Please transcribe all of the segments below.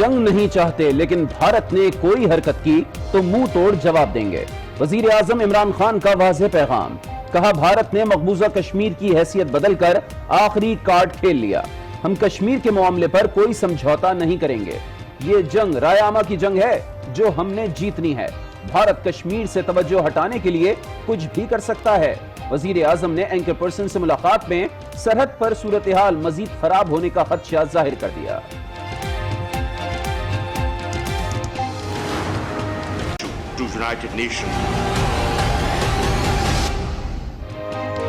جنگ نہیں چاہتے لیکن بھارت نے کوئی حرکت کی تو منہ توڑ جواب دیں گے۔ وزیر اعظم عمران خان کا واضح پیغام، کہا بھارت نے مقبوضہ کشمیر کی حیثیت بدل کر آخری کارڈ کھیل لیا، ہم کشمیر کے معاملے پر کوئی سمجھوتا نہیں کریں گے، یہ جنگ رائے عامہ کی جنگ ہے جو ہم نے جیتنی ہے، بھارت کشمیر سے توجہ ہٹانے کے لیے کچھ بھی کر سکتا ہے۔ وزیر اعظم نے اینکر پرسن سے ملاقات میں سرحد پر صورتحال مزید خراب ہونے کا خدشہ ظاہر کر دیا۔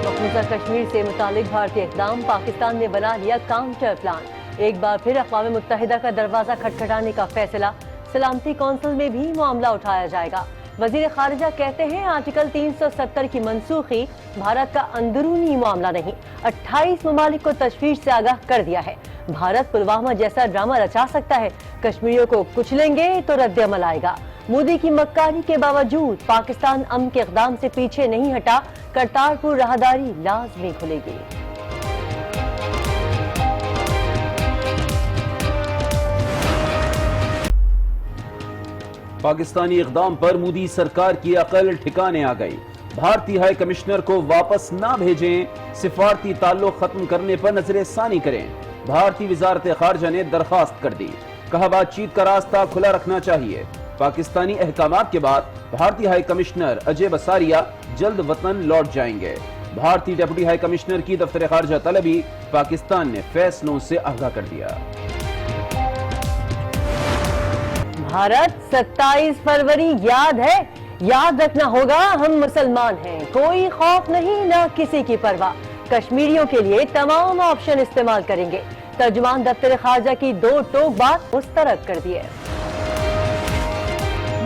مقبوضہ کشمیر سے متعلق بھارتی اقدام، پاکستان نے بنا لیا کاؤنٹر پلان، ایک بار پھر اقوام متحدہ کا دروازہ کھٹکھٹانے کا فیصلہ، سلامتی کونسل میں بھی معاملہ اٹھایا جائے گا۔ وزیر خارجہ کہتے ہیں آرٹیکل 370 کی منسوخی بھارت کا اندرونی معاملہ نہیں، 28 ممالک کو تشویش سے آگاہ کر دیا ہے۔ بھارت پلوامہ جیسا ڈرامہ رچا سکتا ہے، کشمیریوں کو کچلیں گے تو رد عمل آئے گا۔ مودی کی مکاری کے باوجود پاکستان امن کے اقدام سے پیچھے نہیں ہٹا، کرتارپور راہداری لازمی کھلے گی۔ پاکستانی اقدام پر مودی سرکار کی عقل ٹھکانے آ گئی، بھارتی ہائی کمشنر کو واپس نہ بھیجیں، سفارتی تعلق ختم کرنے پر نظر ثانی کریں، بھارتی وزارت خارجہ نے درخواست کر دی، کہا بات چیت کا راستہ کھلا رکھنا چاہیے۔ پاکستانی احکامات کے بعد بھارتی ہائی کمشنر اجے بساریا جلد وطن لوٹ جائیں گے۔ بھارتی ڈپٹی ہائی کمشنر کی دفتر خارجہ طلبی پاکستان نے فیصلوں سے آگاہ کر دیا۔ بھارت 27 فروری یاد ہے، یاد رکھنا ہوگا ہم مسلمان ہیں، کوئی خوف نہیں نہ کسی کی پرواہ، کشمیریوں کے لیے تمام آپشن استعمال کریں گے، ترجمان دفتر خارجہ کی دو ٹوک بات مسترد کر دی ہے۔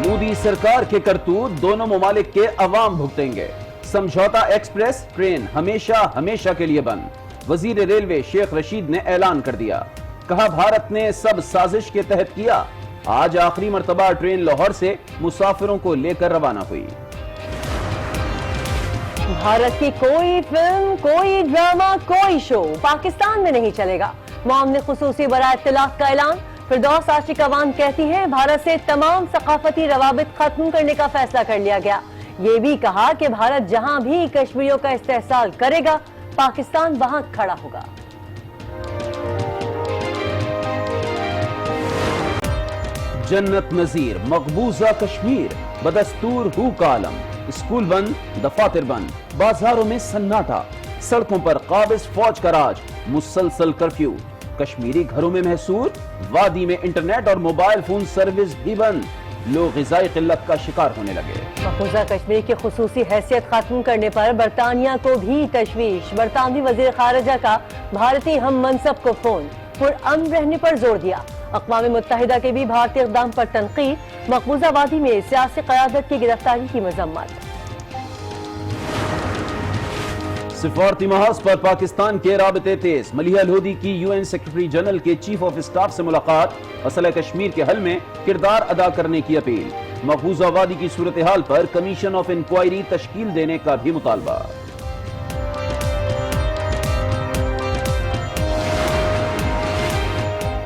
مودی سرکار کے کرتوت دونوں ممالک کے عوام بھگتیں گے، سمجھوتا ایکسپریس ٹرین ہمیشہ ہمیشہ کے لیے بند، وزیر ریلوے شیخ رشید نے اعلان کر دیا، کہا بھارت نے سب سازش کے تحت کیا، آج آخری مرتبہ ٹرین لاہور سے مسافروں کو لے کر روانہ ہوئی۔ بھارت کی کوئی فلم، کوئی ڈرامہ، کوئی شو پاکستان میں نہیں چلے گا، معاملے خصوصی برائے اطلاعات کا اعلان۔ فردوس عاشق اوان کہتی ہیں بھارت سے تمام ثقافتی روابط ختم کرنے کا فیصلہ کر لیا گیا، یہ بھی کہا کہ بھارت جہاں بھی کشمیریوں کا استحصال کرے گا پاکستان وہاں کھڑا ہوگا۔ جنت نظیر مقبوضہ کشمیر، بدستور ہو کا عالم، اسکول بند، دفاتر بند، بازاروں میں سناٹا، سڑکوں پر قابض فوج کا راج، مسلسل کرفیو، کشمیری گھروں میں محصور، وادی میں انٹرنیٹ اور موبائل فون سروس بھی بند، لوگ غذائی قلت کا شکار ہونے لگے۔ مقبوضہ کشمیر کی خصوصی حیثیت ختم کرنے پر برطانیہ کو بھی تشویش، برطانوی وزیر خارجہ کا بھارتی ہم منصب کو فون، پرامن رہنے پر زور دیا۔ اقوام متحدہ کے بھی بھارتی اقدام پر تنقید، مقبوضہ وادی میں سیاسی قیادت کی گرفتاری کی مذمت۔ سفارتی محاذ پر پاکستان کے رابطے تیز، ملیحہ لودھی کی یو این سیکرٹری جنرل کے چیف آف اسٹاف سے ملاقات، مسئلہ کشمیر کے حل میں کردار ادا کرنے کی اپیل، مقبوضہ وادی کی صورتحال پر کمیشن آف انکوائری تشکیل دینے کا بھی مطالبہ۔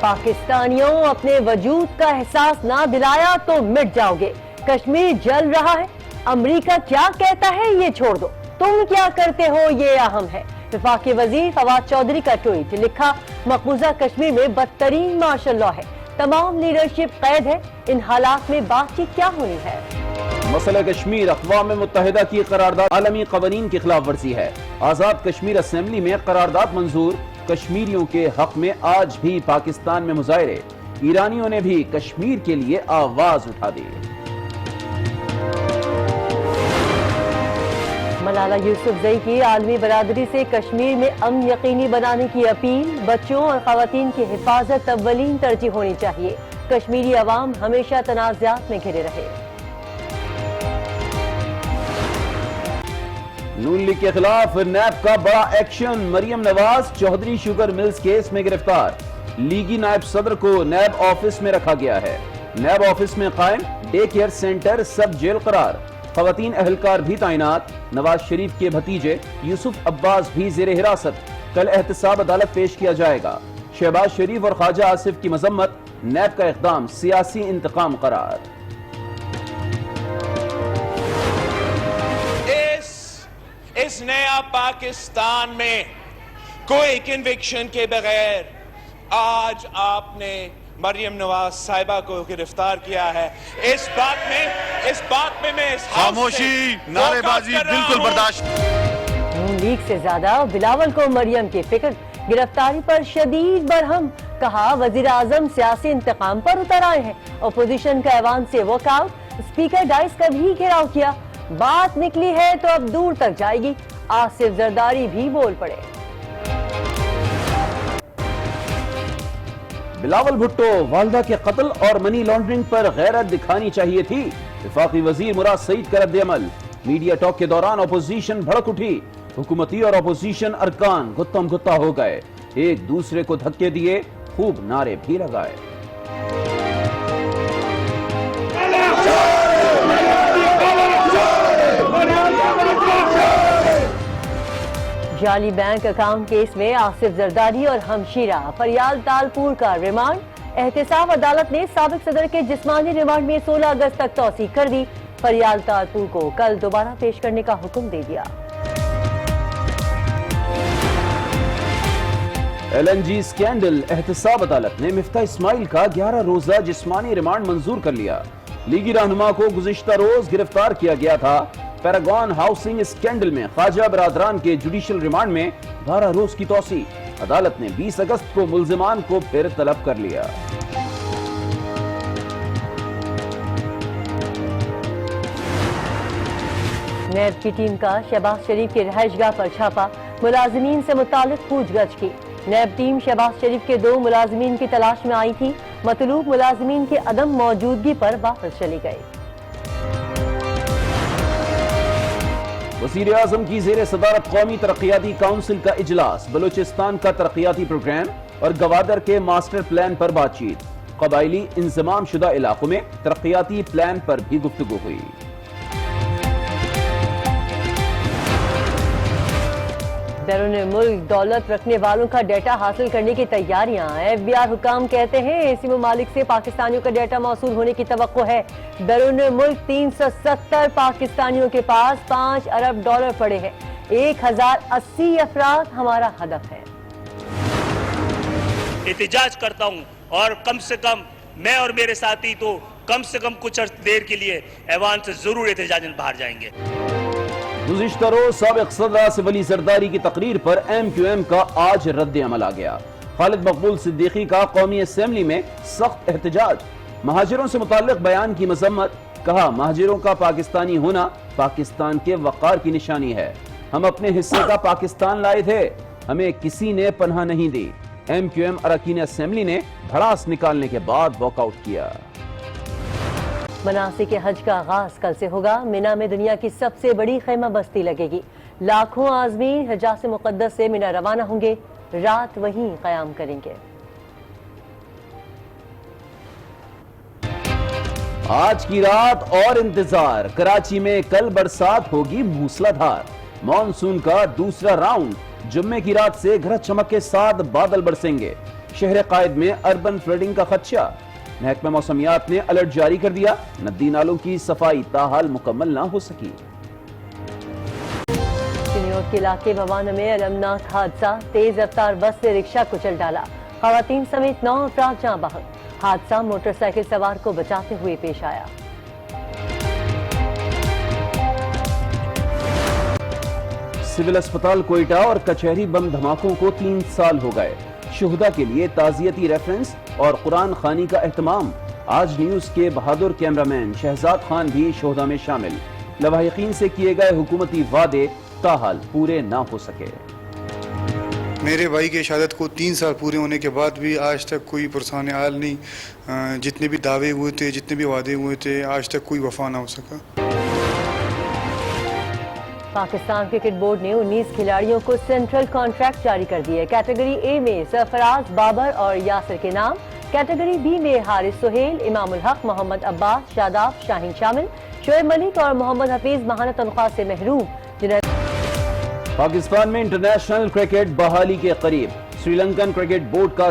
پاکستانیوں اپنے وجود کا احساس نہ دلایا تو مٹ جاؤ گے، کشمیر جل رہا ہے، امریکہ کیا کہتا ہے یہ چھوڑ دو، تم کیا کرتے ہو یہ اہم ہے۔ وفاقی وزیر فواد چودھری کا ٹویٹ، لکھا مقبوضہ کشمیر میں بدترین مارشل لا ہے، تمام لیڈرشپ قید ہے، ان حالات میں بات چیت کیا ہونی ہے۔ مسئلہ کشمیر اقوام متحدہ کی قرارداد عالمی قوانین کی خلاف ورزی ہے، آزاد کشمیر اسمبلی میں قرارداد منظور، کشمیریوں کے حق میں آج بھی پاکستان میں مظاہرے، ایرانیوں نے بھی کشمیر کے لیے آواز اٹھا دی۔ ملالہ یوسفزئی کی عالمی برادری سے کشمیر میں امن یقینی بنانے کی اپیل، بچوں اور خواتین کی حفاظت اولین ترجیح ہونی چاہیے، کشمیری عوام ہمیشہ تنازعات میں گھرے رہے۔ نون لیگ کے خلاف نیب کا بڑا action, Maryam Nawaz Chaudhry sugar mills case میں گرفتار، لیگی نائب صدر کو نیب آفس میں رکھا گیا ہے، نیب آفس میں قائم ڈے کیئر سینٹر سب جیل قرار، خواتین اہلکار بھی تعینات، نواز شریف کے بھتیجے یوسف عباس بھی زیر حراست، کل احتساب عدالت پیش کیا جائے گا، شہباز شریف اور خواجہ آصف کی مذمت، نیب کا اقدام سیاسی انتقام قرار۔ اس نیا پاکستان میں کوئی کنوکشن کے بغیر آج آپ نے مریم نواز صاحبہ کو گرفتار کیا ہے۔ اس بات میں میں اس خاموشی، نعرے بازی بالکل برداشت۔ نون لیگ سے زیادہ بلاول کو مریم کی فکر، گرفتاری پر شدید برہم، کہا وزیر اعظم سیاسی انتقام پر اتر آئے ہیں۔ اپوزیشن کا ایوان سے واک آؤٹ، اسپیکر ڈائس کا بھی گھیراؤ کیا۔ بات نکلی ہے تو اب دور تک جائے گی، آصف زرداری بھی بول پڑے۔ بلاول بھٹو، والدہ کے قتل اور منی لانڈرنگ پر غیرت دکھانی چاہیے تھی، وفاقی وزیر مراد سعید کا رد عمل۔ میڈیا ٹاک کے دوران اپوزیشن بھڑک اٹھی، حکومتی اور اپوزیشن ارکان گتم گتا ہو گئے، ایک دوسرے کو دھکے دیے، خوب نعرے بھی لگائے۔ جعلی بینک اکاؤنٹ کیس میں آصف زرداری اور ہمشیرہ فریال تالپور کا ریمانڈ، احتساب عدالت نے سابق صدر کے جسمانی ریمانڈ میں 16 اگست تک توسیع کر دی، فریال تالپور کو کل دوبارہ پیش کرنے کا حکم دے دیا۔ ایل این جی سکینڈل، احتساب عدالت نے مفتاح اسماعیل کا 11 روزہ جسمانی ریمانڈ منظور کر لیا۔ لیگی رہنما کو گزشتہ روز گرفتار کیا گیا تھا۔ پیراگون ہاؤسنگ اسکینڈل میں خواجہ برادران کے جوڈیشل ریمانڈ میں 12 روز کی توسیع، عدالت نے 20 اگست کو ملزمان کو پھر طلب کر لیا۔ نیب کی ٹیم کا شہباز شریف کے رہائش گاہ پر چھاپا، ملازمین سے متعلق پوچھ گچھ کی۔ نیب ٹیم شہباز شریف کے 2 ملازمین کی تلاش میں آئی تھی، مطلوب ملازمین کی عدم موجودگی پر واپس چلی گئی۔ وزیر اعظم کی زیر صدارت قومی ترقیاتی کونسل کا اجلاس، بلوچستان کا ترقیاتی پروگرام اور گوادر کے ماسٹر پلان پر بات چیت، قبائلی انضمام شدہ علاقوں میں ترقیاتی پلان پر بھی گفتگو ہوئی۔ بیرون ملک دولت رکھنے والوں کا ڈیٹا حاصل کرنے کی تیاریاں، ایف بی آر حکام کہتے ہیں ایسی ممالک سے پاکستانیوں کا ڈیٹا موصول ہونے کی توقع ہے۔ بیرون ملک 370 پاکستانیوں کے پاس 5 ارب ڈالر پڑے ہیں، 1080 افراد ہمارا ہدف ہے۔ احتجاج کرتا ہوں اور کم سے کم میں اور میرے ساتھی تو کم سے کم کچھ دیر کے لیے ایوان سے ضرور احتجاج میں باہر جائیں گے۔ گزشتہ روز سابق صدر آصف علی زرداری کی تقریر پر ایم کیو ایم کا آج رد عمل آ گیا۔ خالد مقبول صدیقی کا قومی اسمبلی میں سخت احتجاج، مہاجروں سے متعلق بیان کی مذمت، کہا مہاجروں کا پاکستانی ہونا پاکستان کے وقار کی نشانی ہے، ہم اپنے حصے کا پاکستان لائے تھے، ہمیں کسی نے پناہ نہیں دی۔ ایم کیو ایم اراکین اسمبلی نے بھڑاس نکالنے کے بعد واک آؤٹ کیا۔ مناسک حج کا آغاز کل سے ہوگا، مینا میں دنیا کی سب سے بڑی خیمہ بستی لگے گی، لاکھوں عازمین حجاز مقدس سے مینا روانہ ہوں گے، رات وہیں قیام کریں گے۔ آج کی رات اور انتظار، کراچی میں کل برسات ہوگی موسلا دھار، مانسون کا دوسرا راؤنڈ، جمعے کی رات سے گرج چمک کے ساتھ بادل برسیں گے، شہر قائد میں اربن فلڈنگ کا خدشہ، محکمہ موسمیات نے الرٹ جاری کر دیا، ندی نالوں کی صفائی تاحال مکمل نہ ہو سکی۔ چنیوٹ کے علاقے بوانہ میں المناک حادثہ، تیز رفتار بس سے رکشہ کچل ڈالا، خواتین سمیت 9 افراد جاں بحق، حادثہ موٹر سائیکل سوار کو بچاتے ہوئے پیش آیا۔ سول اسپتال کوئٹہ اور کچہری بم دھماکوں کو 3 سال ہو گئے، شہداء کے لیے تعزیتی ریفرنس اور قرآن خوانی کا اہتمام، آج نیوز کے بہادر کیمرامین شہزاد خان بھی شہداء میں شامل، لواحقین سے کیے گئے حکومتی وعدے تاحال پورے نہ ہو سکے۔ میرے بھائی کی شہادت کو 3 سال پورے ہونے کے بعد بھی آج تک کوئی پرسان حال نہیں، جتنے بھی دعوے ہوئے تھے، جتنے بھی وعدے ہوئے تھے، آج تک کوئی وفا نہ ہو سکا۔ پاکستان کرکٹ بورڈ نے 19 کھلاڑیوں کو سینٹرل کانٹریکٹ جاری کر دیے، کیٹیگری اے میں سرفراز بابر اور یاسر کے نام، کیٹیگری بی میں حارث سہیل، امام الحق، محمد عباس، شاداب شاہین شامل، شعیب ملک اور محمد حفیظ ماہانہ تنخواہ سے محروم۔ پاکستان میں انٹرنیشنل کرکٹ بحالی کے قریب، سری لنکن کرکٹ بورڈ کا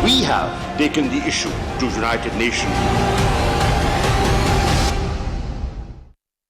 We have taken the issue to United Nations.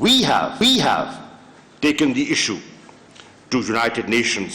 We have taken the issue to United Nations.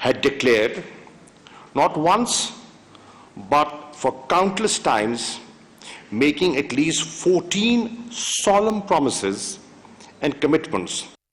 had declared not once but for countless times, making at least 14 solemn promises and commitments.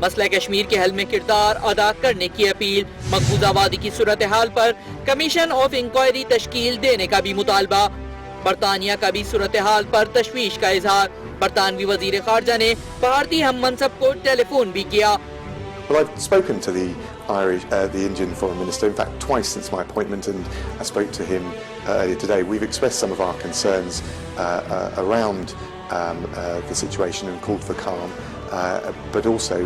مسئلہ کشمیر کے حل میں کردار ادا کرنے کی appeal, مقبوضہ وادی کی صورتحال پر کمیشن آف انکوائری تشکیل دینے کا بھی مطالبہ، برطانیہ کا بھی صورتحال پر تشویش کا اظہار، برطانوی وزیر خارجہ نے بھارتی ہم منصب کو ٹیلی فون بھی کیا۔ Well, I've spoken to the Indian Foreign Minister, in fact twice since my appointment, and I spoke to him earlier today. We've expressed some of our concerns around the situation and called for calm, but also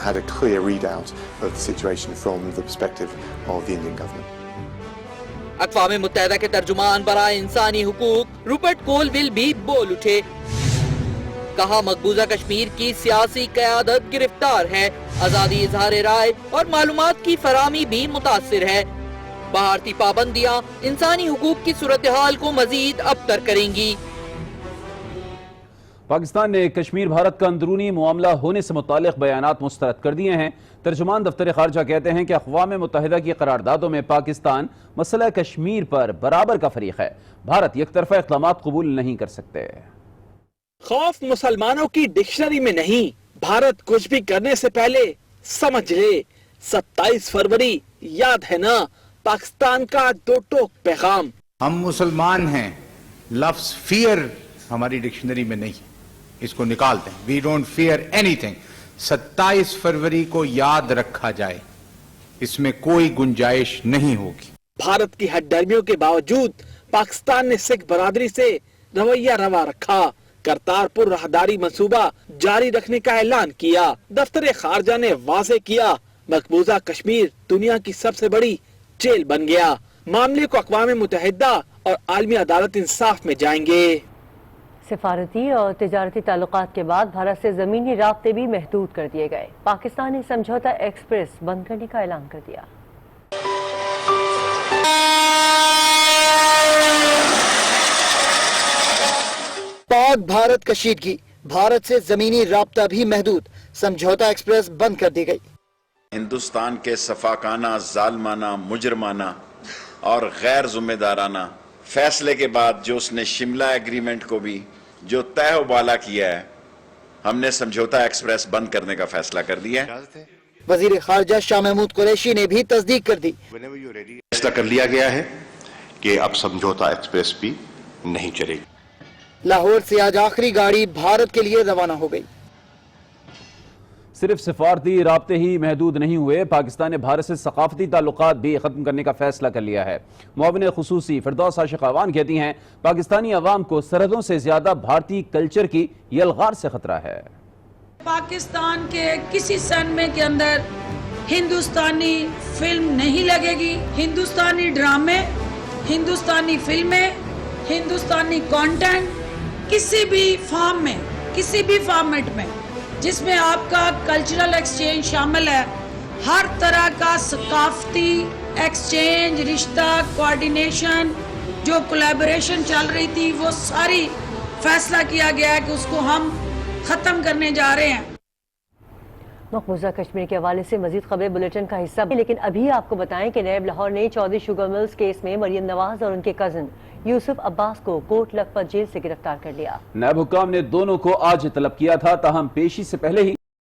had a clear readout of the situation from the perspective of the Indian government. اقوام متحدہ کے ترجمان برائے انسانی حقوق Rupert کولویل بھی بول اٹھے، کہا مقبوضہ کشمیر کی سیاسی قیادت گرفتار ہے، آزادی اظہار رائے اور معلومات کی فراہمی بھی متاثر ہے، بھارتی پابندیاں انسانی حقوق کی صورتحال کو مزید ابتر کریں گی۔ پاکستان نے کشمیر بھارت کا اندرونی معاملہ ہونے سے متعلق بیانات مسترد کر دیے ہیں۔ ترجمان دفتر خارجہ کہتے ہیں کہ اقوام متحدہ کی قراردادوں میں پاکستان مسئلہ کشمیر پر برابر کا فریق ہے، بھارت یک طرفہ اقدامات قبول نہیں کر سکتے۔ خوف مسلمانوں کی ڈکشنری میں نہیں، بھارت کچھ بھی کرنے سے پہلے سمجھ لے۔ 27 فروری یاد ہے نا، پاکستان کا دو ٹوک پیغام۔ ہم مسلمان ہیں، لفظ فیئر ہماری ڈکشنری میں نہیں، اس کو نکال دیں۔ وی ڈونٹ فیئر اینی تھنگ۔ 27 فروری کو یاد رکھا جائے، اس میں کوئی گنجائش نہیں ہوگی۔ بھارت کی ہٹ درمیوں کے باوجود پاکستان نے سکھ برادری سے رویہ روا رکھا، کرتارپور راہداری منصوبہ جاری رکھنے کا اعلان کیا۔ دفتر خارجہ نے واضح کیا مقبوضہ کشمیر دنیا کی سب سے بڑی جیل بن گیا۔ معاملے کو اقوام متحدہ اور عالمی عدالت انصاف میں جائیں گے۔ سفارتی اور تجارتی تعلقات کے بعد بھارت سے زمینی رابطے بھی محدود کر دیے گئے۔ پاکستان نے سمجھوتا ایکسپریس بند کرنے کا اعلان کر دیا۔ پاک بھارت کشیدگی، بھارت سے زمینی رابطہ بھی محدود، سمجھوتا ایکسپریس بند کر دی گئی۔ ہندوستان کے سفاکانہ، ظالمانہ، مجرمانہ اور غیر ذمہ دارانہ فیصلے کے بعد جو اس نے شملہ ایگریمنٹ کو بھی جو طے و بالا کیا ہے، ہم نے سمجھوتا ایکسپریس بند کرنے کا فیصلہ کر دیا ہے۔ وزیر خارجہ شاہ محمود قریشی نے بھی تصدیق کر دی۔ فیصلہ کر لیا گیا ہے کہ اب سمجھوتا ایکسپریس بھی نہیں چلے گی۔ لاہور سے آج آخری گاڑی بھارت کے لیے روانہ ہو گئی۔ صرف سفارتی رابطے ہی محدود نہیں ہوئے، پاکستان نے بھارت سے ثقافتی تعلقات بھی ختم کرنے کا فیصلہ کر لیا ہے۔ معاون خصوصی فردوس عاشق اعوان کہتی ہیں پاکستانی عوام کو سرحدوں سے زیادہ بھارتی کلچر کی یلغار سے خطرہ ہے۔ پاکستان کے کسی سینما کے اندر ہندوستانی فلم نہیں لگے گی، ہندوستانی ڈرامے، ہندوستانی فلمیں، ہندوستانی کانٹینٹ کسی بھی فارم میں، کسی بھی فارمیٹ میں جس میں آپ کا کلچرل ایکسچینج شامل ہے، ہر طرح کا ثقافتی ایکسچینج، رشتہ، کوارڈینیشن، جو کولیبریشن چل رہی تھی، وہ ساری فیصلہ کیا گیا ہے کہ اس کو ہم ختم کرنے جا رہے ہیں۔ مقبوضہ کشمیر کے حوالے سے مزید خبریں بلیٹن کا حصہ، لیکن ابھی آپ کو بتائیں کہ نیب لاہور نے چودھری شوگر ملز کیس میں مریم نواز اور ان کے کزن یوسف عباس کو کوٹ لکھپت جیل سے گرفتار کر لیا۔ نیب حکام نے دونوں کو آج طلب کیا تھا، تاہم پیشی سے پہلے ہی